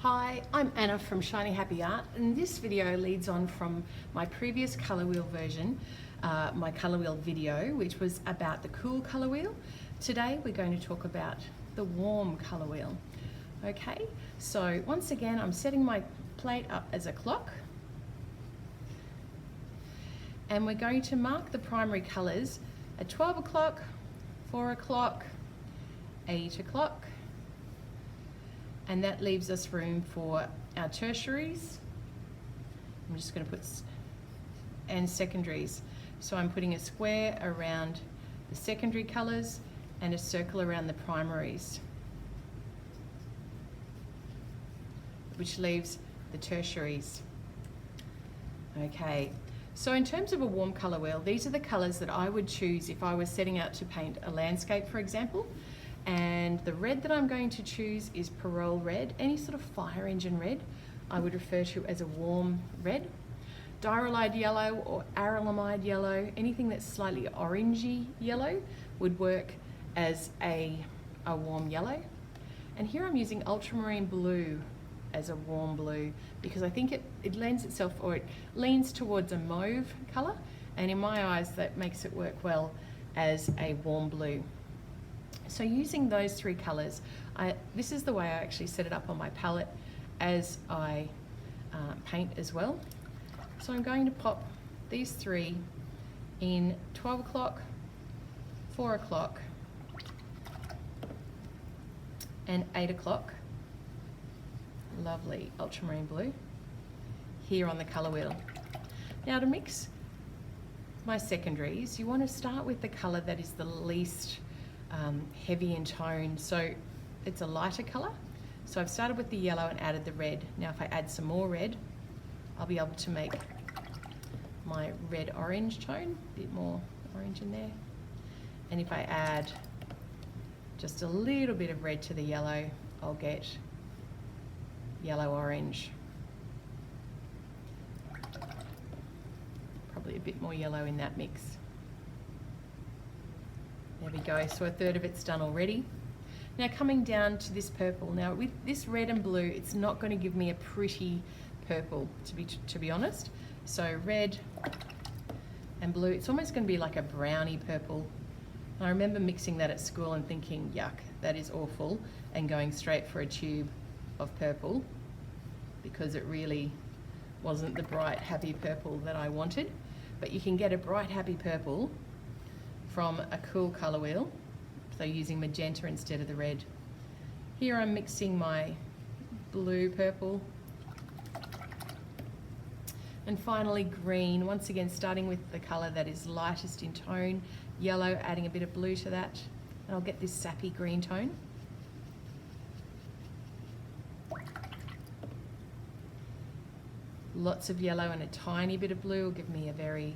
Hi, I'm Anna from Shiny Happy Art, and this video leads on from my previous colour wheel version, my colour wheel video, which was about the cool colour wheel. Today we're going to talk about the warm colour wheel. Okay, so once again I'm setting my plate up as a clock, and we're going to mark the primary colours at 12 o'clock, 4 o'clock, 8 o'clock, and that leaves us room for our tertiaries. I'm just going to put and secondaries. So I'm putting a square around the secondary colours and a circle around the primaries, which leaves the tertiaries. Okay, so in terms of a warm colour wheel, these are the colours that I would choose if I was setting out to paint a landscape, for example. And the red that I'm going to choose is Pyrrole Red. Any sort of fire engine red I would refer to as a warm red. Diarylide Yellow or Acrylic Yellow, anything that's slightly orangey yellow would work as a warm yellow. And here I'm using Ultramarine Blue as a warm blue because I think it lends itself, or it leans towards a mauve colour, and in my eyes that makes it work well as a warm blue. So using those three colours, this is the way I actually set it up on my palette as I paint as well. So I'm going to pop these three in 12 o'clock, 4 o'clock and 8 o'clock. Lovely ultramarine blue here on the colour wheel. Now to mix my secondaries, you want to start with the colour that is the least heavy in tone, so it's a lighter colour. So I've started with the yellow and added the red. Now if I add some more red, I'll be able to make my red orange tone, a bit more orange in there. And if I add just a little bit of red to the yellow, I'll get yellow orange. Probably a bit more yellow in that mix. There we go, so a third of it's done already. Now coming down to this purple. Now with this red and blue, it's not going to give me a pretty purple, to be honest. So red and blue, it's almost going to be like a browny purple. I remember mixing that at school and thinking, yuck, that is awful, and going straight for a tube of purple because it really wasn't the bright, happy purple that I wanted. But you can get a bright, happy purple from a cool colour wheel, so using magenta instead of the red. Here I'm mixing my blue purple, and finally green, once again starting with the colour that is lightest in tone, yellow, adding a bit of blue to that, and I'll get this sappy green tone. Lots of yellow and a tiny bit of blue will give me a very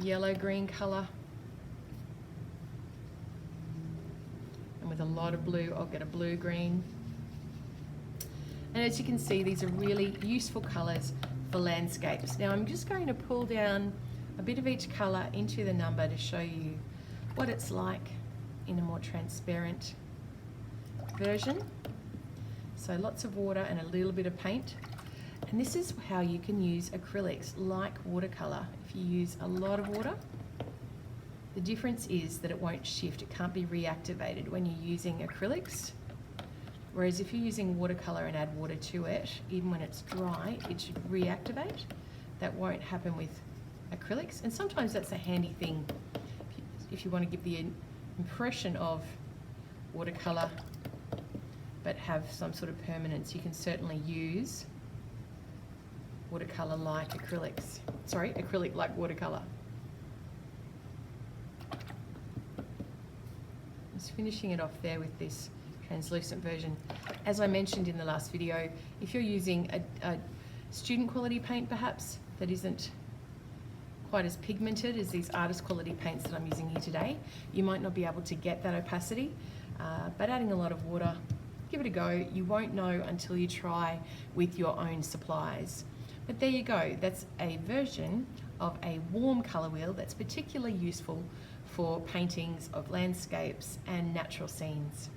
yellow-green colour. And with a lot of blue, I'll get a blue-green. And as you can see, these are really useful colours for landscapes. Now I'm just going to pull down a bit of each colour into the number to show you what it's like in a more transparent version. So lots of water and a little bit of paint. And this is how you can use acrylics like watercolour. If you use a lot of water, the difference is that it won't shift. It can't be reactivated when you're using acrylics. Whereas if you're using watercolour and add water to it, even when it's dry, it should reactivate. That won't happen with acrylics. And sometimes that's a handy thing if you want to give the impression of watercolour but have some sort of permanence. You can certainly use watercolour like acrylics. Sorry, acrylic like watercolour. Just finishing it off there with this translucent version. As I mentioned in the last video, if you're using a student quality paint perhaps that isn't quite as pigmented as these artist quality paints that I'm using here today, you might not be able to get that opacity, but adding a lot of water, give it a go. You won't know until you try with your own supplies. But there you go, that's a version of a warm colour wheel that's particularly useful for paintings of landscapes and natural scenes.